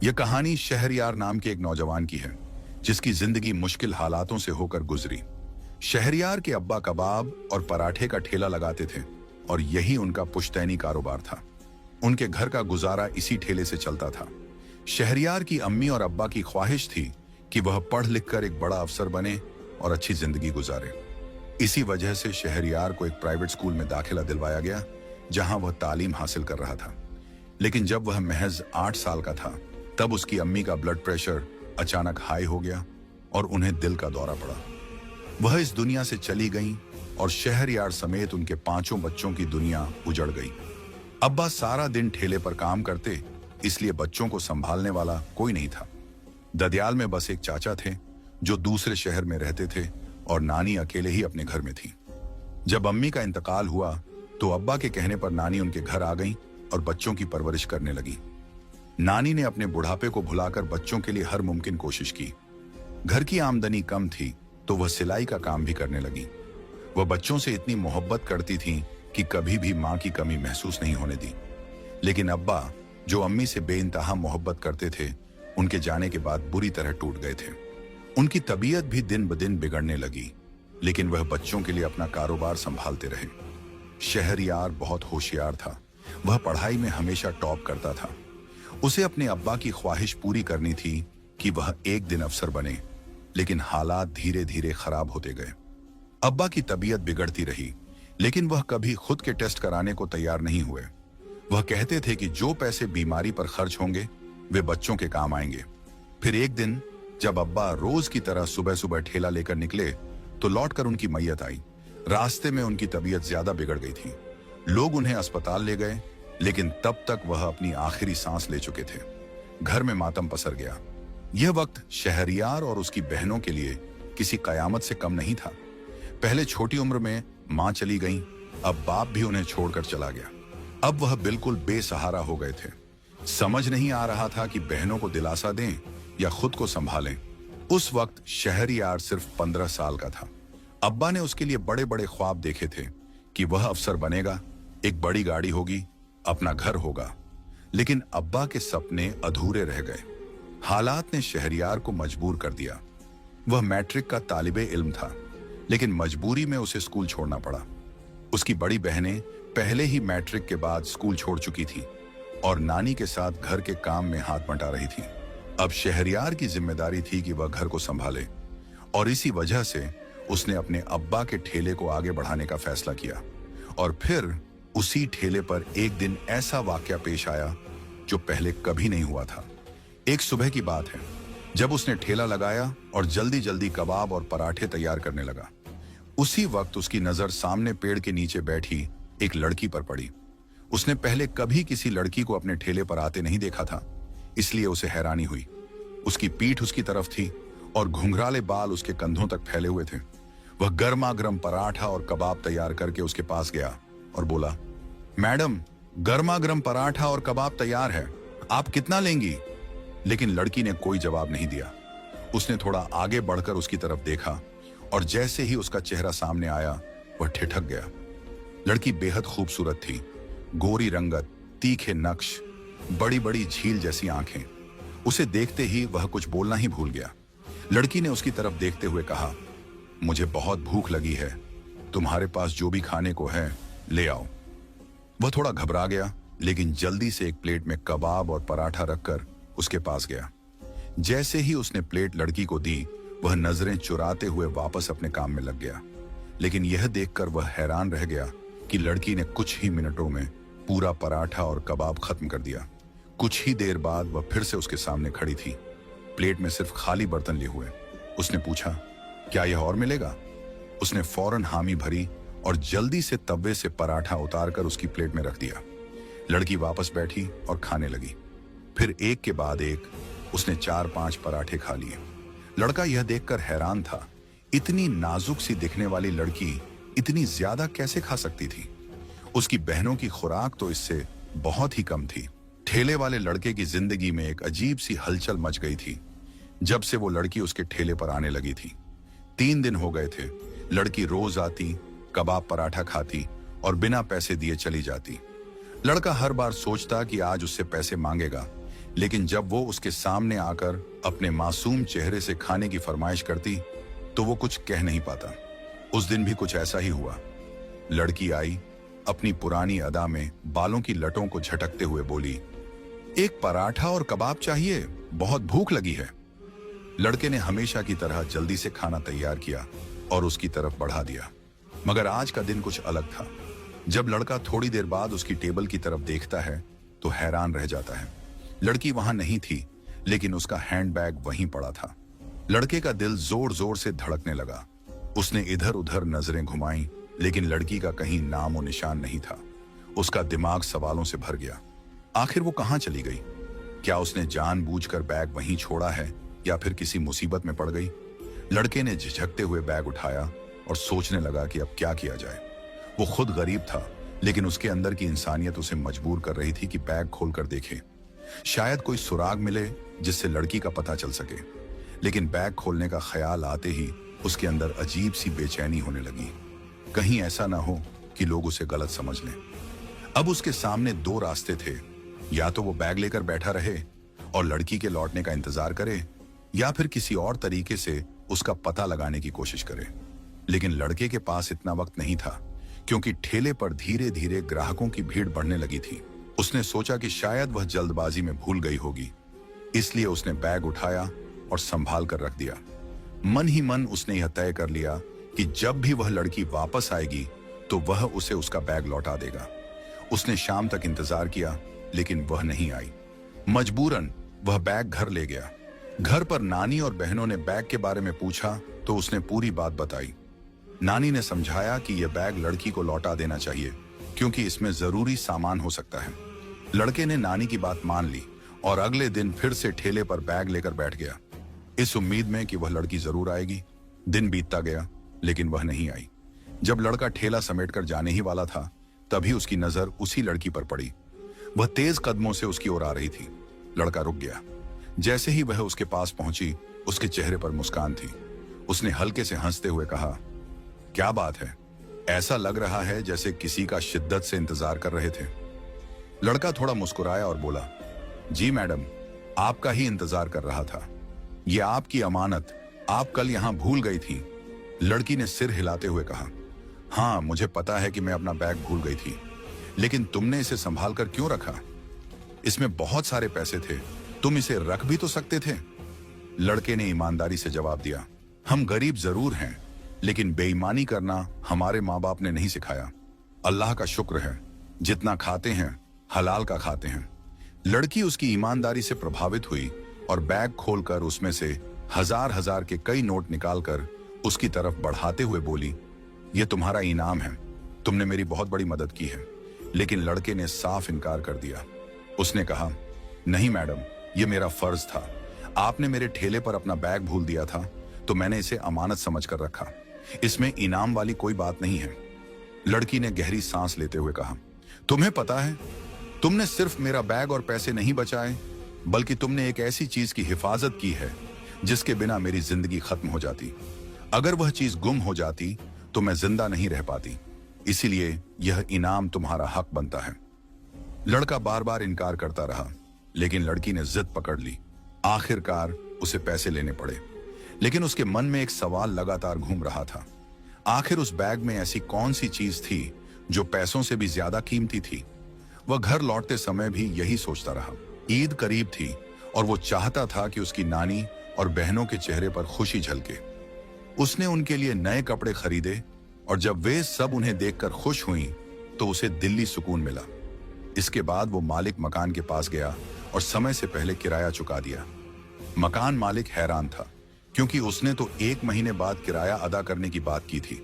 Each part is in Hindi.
यह कहानी शहरयार नाम के एक नौजवान की है, जिसकी जिंदगी मुश्किल हालातों से होकर गुजरी। शहरयार के अब्बा कबाब और पराठे का ठेला लगाते थे और यही उनका पुश्तैनी कारोबार था। उनके घर का गुजारा इसी ठेले से चलता था। शहरयार की अम्मी और अब्बा की ख्वाहिश थी कि वह पढ़ लिख कर एक बड़ा अफसर बने और अच्छी जिंदगी गुजारे। इसी वजह से शहरयार को एक प्राइवेट स्कूल में दाखिला दिलवाया गया, जहां वह तालीम हासिल कर रहा था। लेकिन जब वह महज 8 साल का था, तब उसकी अम्मी का ब्लड प्रेशर अचानक हाई हो गया और उन्हें दिल का दौरा पड़ा। वह इस दुनिया से चली गईं और शहरयार समेत उनके 5 बच्चों की दुनिया उजड़ गई। अब्बा सारा दिन ठेले पर काम करते, इसलिए बच्चों को संभालने वाला कोई नहीं था। ददियाल में बस एक चाचा थे जो दूसरे शहर में रहते थे और नानी अकेले ही अपने घर में थी। जब अम्मी का इंतकाल हुआ तो अब्बा के कहने पर नानी उनके घर आ गई और बच्चों की परवरिश करने लगी। नानी ने अपने बुढ़ापे को भुलाकर बच्चों के लिए हर मुमकिन कोशिश की। घर की आमदनी कम थी तो वह सिलाई का काम भी करने लगी। वह बच्चों से इतनी मोहब्बत करती थी कि कभी भी मां की कमी महसूस नहीं होने दी। लेकिन अब्बा, जो अम्मी से बेइंतहा मोहब्बत करते थे, उनके जाने के बाद बुरी तरह टूट गए थे। उनकी तबीयत भी दिन ब दिन बिगड़ने लगी, लेकिन वह बच्चों के लिए अपना कारोबार संभालते रहे। शहरयार बहुत होशियार था। वह पढ़ाई में हमेशा टॉप करता था। उसे अपने अब्बा की ख्वाहिश पूरी करनी थी कि वह एक दिन अफसर बने, लेकिन हालात धीरे धीरे खराब होते गए। अब्बा की तबीयत बिगड़ती रही, लेकिन वह कभी खुद के टेस्ट कराने को तैयार नहीं हुए। वह कहते थे कि जो पैसे बीमारी पर खर्च होंगे वे बच्चों के काम आएंगे। फिर एक दिन जब अब्बा रोज की तरह सुबह सुबह ठेला लेकर निकले तो लौटकर उनकी मैयत आई। रास्ते में उनकी तबीयत ज्यादा बिगड़ गई थी। लोग उन्हें अस्पताल ले गए, लेकिन तब तक वह अपनी आखिरी सांस ले चुके थे। घर में मातम पसर गया। यह वक्त शहरयार और उसकी बहनों के लिए किसी कयामत से कम नहीं था। पहले छोटी उम्र में मां चली गईं, अब बाप भी उन्हें छोड़कर चला गया। अब वह बिल्कुल बेसहारा हो गए थे। समझ नहीं आ रहा था कि बहनों को दिलासा दें या खुद को संभालें। उस वक्त शहरयार सिर्फ 15 साल का था। अब्बा ने उसके लिए बड़े बड़े ख्वाब देखे थे कि वह अफसर बनेगा, एक बड़ी गाड़ी होगी, अपना घर होगा। लेकिन अब्बा के सपने अधूरे रह गए। हालात ने शहरयार को मजबूर कर दिया। वह मैट्रिक का तालिबे इल्म था, लेकिन मजबूरी में उसे स्कूल छोड़ना पड़ा। उसकी बड़ी बहनें पहले ही मैट्रिक के बाद स्कूल छोड़ चुकी थीं और नानी के साथ घर के काम में हाथ बंटा रही थीं। अब शहरयार की जिम्मेदारी थी कि वह घर को संभाले, और इसी वजह से उसने अपने अब्बा के ठेले को आगे बढ़ाने का फैसला किया। और फिर उसी ठेले पर एक दिन ऐसा वाकया पेश आया जो पहले कभी नहीं हुआ था। एक सुबह की बात है, जब उसने ठेला लगाया और जल्दी जल्दी कबाब और पराठे तैयार करने लगा। उसी वक्त उसकी नजर सामने पेड़ के नीचे बैठी एक लड़की पर पड़ी। उसने पहले कभी किसी लड़की को अपने ठेले पर आते नहीं देखा था, इसलिए उसे हैरानी हुई। उसकी पीठ उसकी तरफ थी और घुंघराले बाल उसके कंधों तक फैले हुए थे। वह गर्मा गर्म पराठा और कबाब तैयार करके उसके पास गया और बोला, मैडम, गर्मा गर्म पराठा और कबाब तैयार है, आप कितना लेंगी? लेकिन लड़की ने कोई जवाब नहीं दिया। उसने थोड़ा आगे बढ़कर उसकी तरफ देखा और जैसे ही उसका चेहरा सामने आया, वह ठिठक गया। लड़की बेहद खूबसूरत थी। गोरी रंगत, तीखे नक्श, बड़ी बड़ी झील जैसी आंखें। उसे देखते ही वह कुछ बोलना ही भूल गया। लड़की ने उसकी तरफ देखते हुए कहा, मुझे बहुत भूख लगी है, तुम्हारे पास जो भी खाने को है ले आओ। वह थोड़ा घबरा गया, लेकिन जल्दी से एक प्लेट में कबाब और पराठा रखकर उसके पास गया। जैसे ही उसने प्लेट लड़की को दी, वह नजरें चुराते हुए वापस अपने काम में लग गया। लेकिन यह देखकर वह हैरान रह गया कि लड़की ने कुछ ही मिनटों में पूरा पराठा और कबाब खत्म कर दिया। कुछ ही देर बाद वह फिर से उसके सामने खड़ी थी, प्लेट में सिर्फ खाली बर्तन लिए हुए। उसने पूछा, क्या यह और मिलेगा? उसने फौरन हामी भरी और जल्दी से तवे से पराठा उतारकर उसकी प्लेट में रख दिया। लड़की वापस बैठी और खाने लगी। फिर एक के बाद एक उसने 4-5 पराठे खा लिए। लड़का यह देखकर हैरान था, इतनी नाजुक सी दिखने वाली लड़की इतनी ज्यादा कैसे खा सकती थी? उसकी बहनों की खुराक तो इससे बहुत ही कम थी। ठेले वाले लड़के की जिंदगी में एक अजीब सी हलचल मच गई थी जब से वो लड़की उसके ठेले पर आने लगी थी। 3 दिन हो गए थे। लड़की रोज आती, कबाब पराठा खाती और बिना पैसे दिए चली जाती। लड़का हर बार सोचता कि आज उससे पैसे मांगेगा, लेकिन जब वो उसके सामने आकर अपने मासूम चेहरे से खाने की फरमाइश करती तो वो कुछ कह नहीं पाता। उस दिन भी कुछ ऐसा ही हुआ। लड़की आई, अपनी पुरानी अदा में बालों की लटों को झटकते हुए बोली, एक पराठा और कबाब चाहिए, बहुत भूख लगी है। लड़के ने हमेशा की तरह जल्दी से खाना तैयार किया और उसकी तरफ बढ़ा दिया। मगर आज का दिन कुछ अलग था। जब लड़का थोड़ी देर बाद उसकी टेबल की तरफ देखता है तो हैरान रह जाता है। लड़की वहां नहीं थी, लेकिन उसका हैंडबैग वहीं पड़ा था। लड़के का दिल जोर जोर से धड़कने लगा। उसने इधर उधर नजरें घुमाईं, लेकिन लड़की का कहीं नाम और निशान नहीं था। उसका दिमाग सवालों से भर गया। आखिर वो कहां चली गई? क्या उसने जानबूझकर बैग वहीं छोड़ा है या फिर किसी मुसीबत में पड़ गई? लड़के ने झिझकते हुए बैग उठाया और सोचने लगा कि अब क्या किया जाए। वो खुद गरीब था, लेकिन उसके अंदर की इंसानियत उसे मजबूर कर रही थी कि बैग खोलकर देखे। शायद कोई सुराग मिले जिससे लड़की का पता चल सके। लेकिन बैग खोलने का ख्याल आते ही उसके अंदर अजीब सी बेचैनी होने लगी। कहीं ऐसा ना हो कि लोग उसे गलत समझ लें। अब उसके सामने दो रास्ते थे। या तो वो बैग लेकर बैठा रहे और लड़की के लौटने का इंतजार करे, या फिर किसी और तरीके से उसका पता लगाने की कोशिश करे। लेकिन लड़के के पास इतना वक्त नहीं था, क्योंकि ठेले पर धीरे धीरे ग्राहकों की भीड़ बढ़ने लगी थी। उसने सोचा कि शायद वह जल्दबाजी में भूल गई होगी, इसलिए उसने बैग उठाया और संभाल कर रख दिया। मन ही मन उसने यह तय कर लिया कि जब भी वह लड़की वापस आएगी तो वह उसे उसका बैग लौटा देगा। उसने शाम तक इंतजार किया, लेकिन वह नहीं आई। मजबूरन वह बैग घर ले गया। घर पर नानी और बहनों ने बैग के बारे में पूछा तो उसने पूरी बात बताई। नानी ने समझाया कि यह बैग लड़की को लौटा देना चाहिए, क्योंकि इसमें जरूरी सामान हो सकता है। लड़के ने नानी की बात मान ली और अगले दिन फिर से ठेले पर बैग लेकर बैठ गया, इस उम्मीद में कि वह लड़की जरूर आएगी। दिन बीतता गया, लेकिन वह नहीं आई। जब लड़का ठेला समेटकर जाने ही वाला था, तभी उसकी नजर उसी लड़की पर पड़ी। वह तेज कदमों से उसकी ओर आ रही थी। लड़का रुक गया। जैसे ही वह उसके पास पहुंची, उसके चेहरे पर मुस्कान थी। उसने हल्के से हंसते हुए कहा, क्या बात है? ऐसा लग रहा है जैसे किसी का शिद्दत से इंतजार कर रहे थे। लड़का थोड़ा मुस्कुराया और बोला, जी मैडम, आपका ही इंतजार कर रहा था। यह आपकी अमानत आप कल यहां भूल गई थी। लड़की ने सिर हिलाते हुए कहा, हाँ, मुझे पता है कि मैं अपना बैग भूल गई थी, लेकिन तुमने इसे संभाल कर क्यों रखा? इसमें बहुत सारे पैसे थे, तुम इसे रख भी तो सकते थे। लड़के ने ईमानदारी से जवाब दिया, हम गरीब जरूर हैं, लेकिन बेईमानी करना हमारे माँ बाप ने नहीं सिखाया। अल्लाह का शुक्र है, जितना खाते हैं हलाल का खाते हैं। लड़की उसकी ईमानदारी से प्रभावित हुई और बैग खोलकर उसमें से हजार हजार के कई नोट निकालकर उसकी तरफ बढ़ाते हुए बोली, यह तुम्हारा इनाम है, तुमने मेरी बहुत बड़ी मदद की है। लेकिन लड़के ने साफ इनकार कर दिया। उसने कहा, नहीं मैडम, यह मेरा फर्ज था। आपने मेरे ठेले पर अपना बैग भूल दिया था, तो मैंने इसे अमानत समझकर रखा। इसमें इनाम वाली कोई बात नहीं है। लड़की ने गहरी सांस लेते हुए कहा, तुम्हें पता है, तुमने सिर्फ मेरा बैग और पैसे नहीं बचाए, बल्कि तुमने एक ऐसी चीज की हिफाजत की है जिसके बिना मेरी जिंदगी खत्म हो जाती। अगर वह चीज गुम हो जाती तो मैं जिंदा नहीं रह पाती। इसीलिए यह इनाम तुम्हारा हक बनता है। लड़का बार बार इनकार करता रहा, लेकिन लड़की ने जिद पकड़ ली। आखिरकार उसे पैसे लेने पड़े। लेकिन उसके मन में एक सवाल लगातार घूम रहा था। आखिर उस बैग में ऐसी कौन सी चीज थी जो पैसों से भी ज्यादा कीमती थी? वह घर लौटते समय भी यही सोचता रहा। ईद करीब थी और वो चाहता था कि उसकी नानी और बहनों के चेहरे पर खुशी झलके। उसने उनके लिए नए कपड़े खरीदे और जब वे सब उन्हें देखकर खुश हुई तो उसे दिल्ली सुकून मिला। इसके बाद वो मालिक मकान के पास गया और समय से पहले किराया चुका दिया। मकान मालिक हैरान था, क्योंकि उसने तो 1 महीने बाद किराया अदा करने की बात की थी।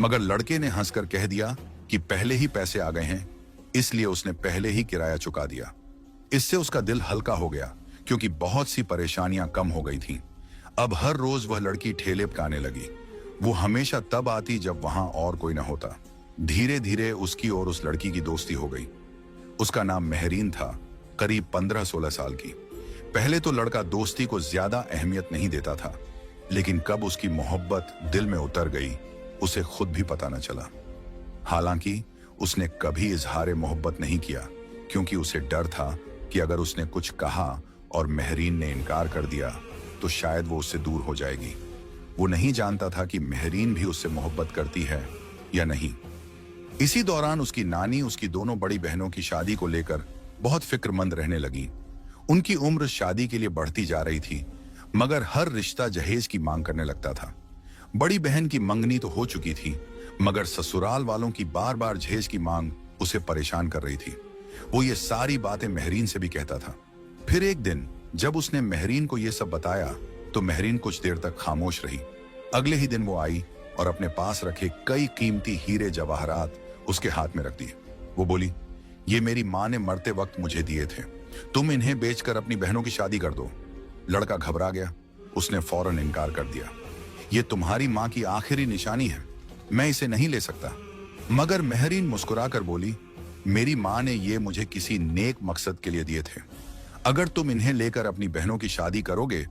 मगर लड़के ने हंसकर कह दिया कि पहले ही पैसे आ गए हैं, इसलिए उसने पहले ही किराया चुका दिया। इससे उसका दिल हल्का हो गया, क्योंकि बहुत सी परेशानियां कम हो गई थीं। अब हर रोज वह लड़की ठेले पर आने लगी। वो हमेशा तब आती जब वहां और कोई न होता। धीरे धीरे उसकी और उस लड़की की दोस्ती हो गई। उसका नाम मेहरीन था, करीब 15-16 साल की। पहले तो लड़का दोस्ती को ज्यादा अहमियत नहीं देता था, लेकिन कब उसकी मोहब्बत दिल में उतर गई उसे खुद भी पता न चला। हालांकि उसने कभी इजहार मोहब्बत नहीं किया, क्योंकि उसे डर था कि अगर उसने कुछ कहा और महरीन ने इनकार कर दिया तो शायद वो उससे दूर हो जाएगी। वो नहीं जानता था कि महरीन भी उससे मोहब्बत करती है या नहीं। इसी दौरान उसकी नानी उसकी दोनों बड़ी बहनों की शादी को लेकर बहुत फिक्रमंद रहने लगी। उनकी उम्र शादी के लिए बढ़ती जा रही थी, मगर हर रिश्ता जहेज की मांग करने लगता था। बड़ी बहन की मंगनी तो हो चुकी थी, मगर ससुराल वालों की बार बार जहेज की मांग उसे परेशान कर रही थी। वो ये सारी बातें महरीन से भी कहता था। फिर एक दिन जब उसने महरीन को ये सब बताया तो महरीन कुछ देर तक खामोश रही। अगले ही दिन वो आई और अपने पास रखे कई कीमती हीरे जवाहरात उसके हाथ में रख दिए। वो बोली, ये मेरी माँ ने मरते वक्त मुझे दिए थे, तुम इन्हें बेचकर अपनी बहनों की शादी कर दो। लड़का घबरा गया, उसने फौरन इनकार कर दिया। ये तुम्हारी माँ की आखिरी निशानी है, मैं इसे नहीं ले सकता। मगर महरीन मुस्कुराकर बोली, मेरी माँ ने ये मुझे किसी नेक मकसद के लिए दिए थे। अगर तुम इन्हें लेकर अपनी बहनों की शादी करोगे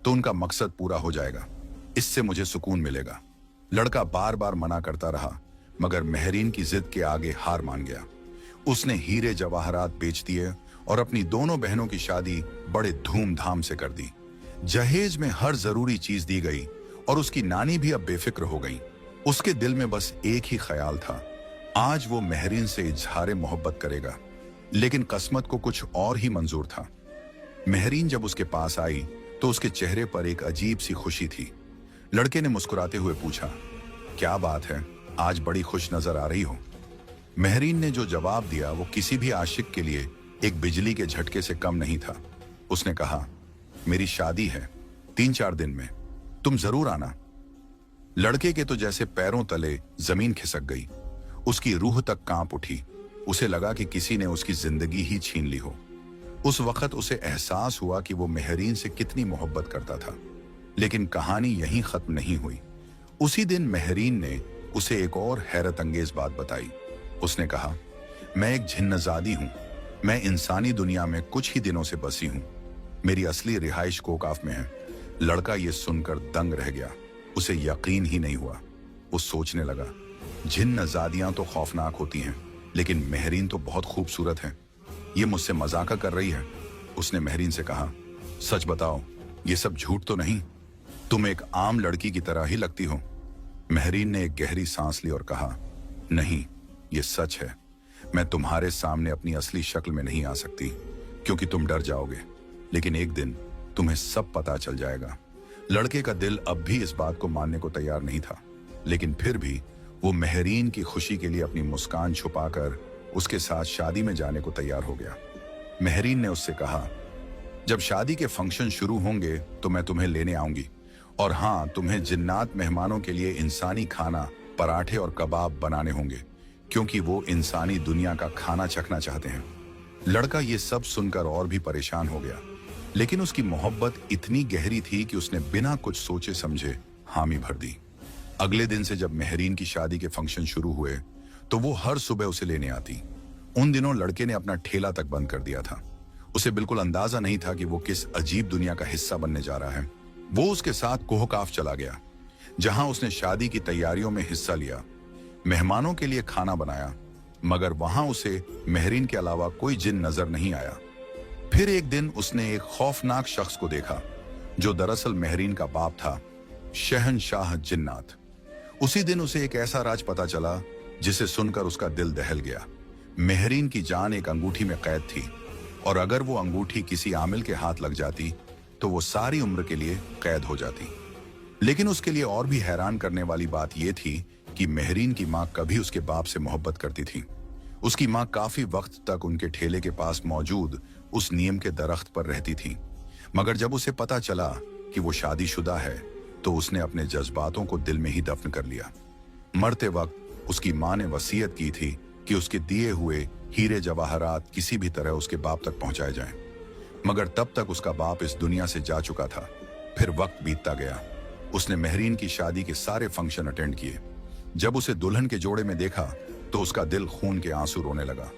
तो उनका मकसद पूरा हो जाएगा, इससे मुझे सुकून मिलेगा। लड़का बार बार मना करता रहा, मगर महरीन की जिद के आगे हार मान गया। उसने हीरे जवाहरात बेच दिए और अपनी दोनों बहनों की शादी बड़े धूमधाम से कर दी। जहेज में हर जरूरी चीज दी गई और उसकी नानी भी अब बेफिक्र हो गई। उसके दिल में बस एक ही ख्याल था, आज वो महरीन से इजहार मोहब्बत करेगा। लेकिन किस्मत को कुछ और ही मंजूर था। महरीन जब उसके पास आई तो उसके चेहरे पर एक अजीब सी खुशी थी। लड़के ने मुस्कुराते हुए पूछा, क्या बात है, आज बड़ी खुश नजर आ रही हो। महरीन ने जो जवाब दिया वो किसी भी आशिक के लिए एक बिजली के झटके से कम नहीं था। उसने कहा, मेरी शादी है 3-4 दिन में, तुम जरूर आना। लड़के के तो जैसे पैरों तले जमीन खिसक गई, उसकी रूह तक कांप उठी। उसे लगा कि किसी ने उसकी जिंदगी ही छीन ली हो। उस वक्त उसे एहसास हुआ कि वो महरीन से कितनी मोहब्बत करता था। लेकिन कहानी यहीं खत्म नहीं हुई। उसी दिन महरीन ने उसे एक और हैरत अंगेज बात बताई। उसने कहा, मैं एक जिन्नजादी हूं, मैं इंसानी दुनिया में कुछ ही दिनों से बसी हूं, मेरी असली रिहाइश कोकाफ में है। लड़का ये सुनकर दंग रह गया, उसे यकीन ही नहीं हुआ। वो सोचने लगा, जिन्नजादियां तो खौफनाक होती हैं, लेकिन महरीन तो बहुत खूबसूरत है, ये मुझसे मजाक कर रही है। उसने महरीन से कहा, सच बताओ, ये सब झूठ तो नहीं, तुम एक आम लड़की की तरह ही लगती हो। महरीन ने एक गहरी सांस ली और कहा, नहीं, ये सच है, मैं तुम्हारे सामने अपनी असली शक्ल में नहीं आ सकती क्योंकि तुम डर जाओगे, लेकिन एक दिन तुम्हें सब पता चल जाएगा। लड़के का दिल अब भी इस बात को मानने को तैयार नहीं था, लेकिन फिर भी वो महरीन की खुशी के लिए अपनी मुस्कान छुपाकर उसके साथ शादी में जाने को तैयार हो गया। महरीन ने उससे कहा, जब शादी के फंक्शन शुरू होंगे तो मैं तुम्हें लेने आऊंगी, और हाँ, तुम्हें जिन्नात मेहमानों के लिए इंसानी खाना, पराठे और कबाब बनाने होंगे, क्योंकि वो इंसानी दुनिया का खाना चखना चाहते हैं। लड़का ये सब सुनकर और भी परेशान हो गया, लेकिन उसकी मोहब्बत इतनी गहरी थी कि उसने बिना कुछ सोचे समझे हामी भर दी। अगले दिन से जब महरीन की शादी के फंक्शन शुरू हुए तो वो हर सुबह उसे लेने आती। उन दिनों लड़के ने अपना ठेला तक बंद कर दिया था। उसे बिल्कुल अंदाजा नहीं था कि वो किस अजीब दुनिया का हिस्सा बनने जा रहा है। वो उसके साथ कोहकाफ चला गया, जहां उसने शादी की तैयारियों में हिस्सा लिया, मेहमानों के लिए खाना बनाया, मगर वहां उसे महरीन के अलावा कोई जिन नजर नहीं आया। फिर एक दिन उसने एक खौफनाक शख्स को देखा, जो दरअसल महरीन का बाप था, शहनशाह जिन्नात। उसी दिन उसे एक ऐसा राज पता चला जिसे सुनकर उसका दिल दहल गया। महरीन की जान एक अंगूठी में कैद थी, और अगर वो अंगूठी किसी आमिल के हाथ लग जाती तो वो सारी उम्र के लिए कैद हो जाती। लेकिन उसके लिए और भी हैरान करने वाली बात यह थी कि महरीन की माँ कभी उसके बाप से मोहब्बत करती थी। उसकी माँ काफी वक्त तक उनके ठेले के पास मौजूद उस नीम के दरख्त पर रहती थी, मगर जब उसे पता चला कि वो शादीशुदा है तो उसने अपने जज्बातों को दिल में ही दफन कर लिया। मरते वक्त उसकी माँ ने वसीयत की थी कि उसके दिए हुए हीरे जवाहरात किसी भी तरह उसके बाप तक पहुंचाए जाएं, मगर तब तक उसका बाप इस दुनिया से जा चुका था। फिर वक्त बीतता गया, उसने महरीन की शादी के सारे फंक्शन अटेंड किए। जब उसे दुल्हन के जोड़े में देखा तो उसका दिल खून के आंसू रोने लगा।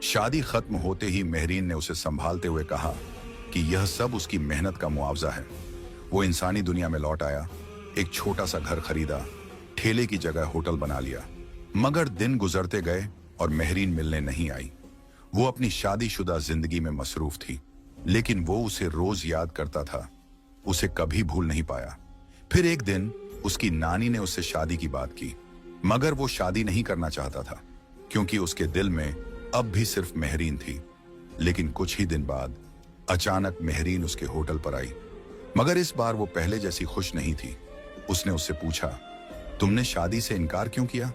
शादी खत्म होते ही महरीन ने उसे संभालते हुए कहा कि यह सब उसकी मेहनत का मुआवजा है। वो इंसानी दुनिया में लौट आया, एक छोटा सा घर खरीदा, ठेले की जगह होटल बना लिया। मगर दिन गुजरते गए और महरीन मिलने नहीं आई। वो अपनी शादीशुदा जिंदगी में मसरूफ थी। लेकिन वो उसे रोज याद करता था, उसे कभी भूल नहीं पाया। फिर एक दिन उसकी नानी ने उससे शादी की बात की, मगर वो शादी नहीं करना चाहता था क्योंकि उसके दिल में अब भी सिर्फ मेहरीन थी। लेकिन कुछ ही दिन बाद अचानक मेहरीन उसके होटल पर आई, मगर इस बार वो पहले जैसी खुश नहीं थी। उसने उससे पूछा, तुमने शादी से इनकार क्यों किया?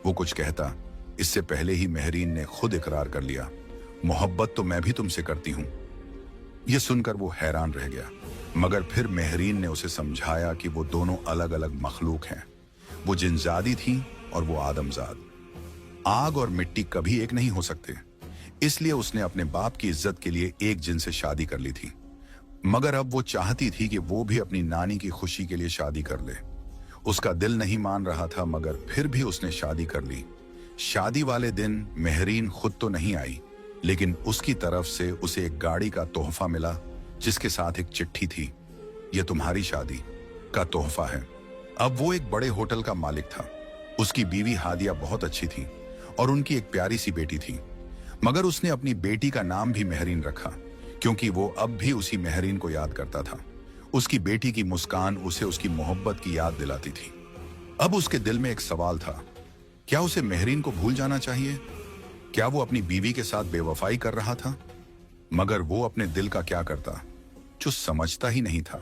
वो कुछ कहता, इससे पहले ही मेहरीन ने खुद इकरार कर लिया, मोहब्बत तो मैं भी तुमसे करती हूं। यह सुनकर वो हैरान रह गया, मगर फिर मेहरीन ने उसे समझाया कि वो दोनों अलग अलग मखलूक हैं। वो जिनजादी थी और वो आदमजाद। आग और मिट्टी कभी एक नहीं हो सकते, इसलिए उसने अपने बाप की इज्जत के लिए एक जिन से शादी कर ली थी। मगर अब वो चाहती थी कि वो भी अपनी नानी की खुशी के लिए शादी कर ले। उसका दिल नहीं मान रहा था, मगर फिर भी उसने शादी कर ली। शादी वाले दिन मेहरीन खुद तो नहीं आई, लेकिन उसकी तरफ से उसे एक गाड़ी का तोहफा मिला जिसके साथ एक चिट्ठी थी, यह तुम्हारी शादी का तोहफा है। अब वो एक बड़े होटल का मालिक था। उसकी बीवी हादिया बहुत अच्छी थी और उनकी एक प्यारी सी बेटी थी, मगर उसने अपनी बेटी का नाम भी मेहरीन रखा क्योंकि वो अब भी उसी मेहरीन को याद करता था। उसकी बेटी की मुस्कान उसे उसकी मोहब्बत की याद दिलाती थी। अब उसके दिल में एक सवाल था, क्या उसे मेहरीन को भूल जाना चाहिए? क्या वो अपनी बीवी के साथ बेवफाई कर रहा था? मगर वो अपने दिल का क्या करता, जो समझता ही नहीं था।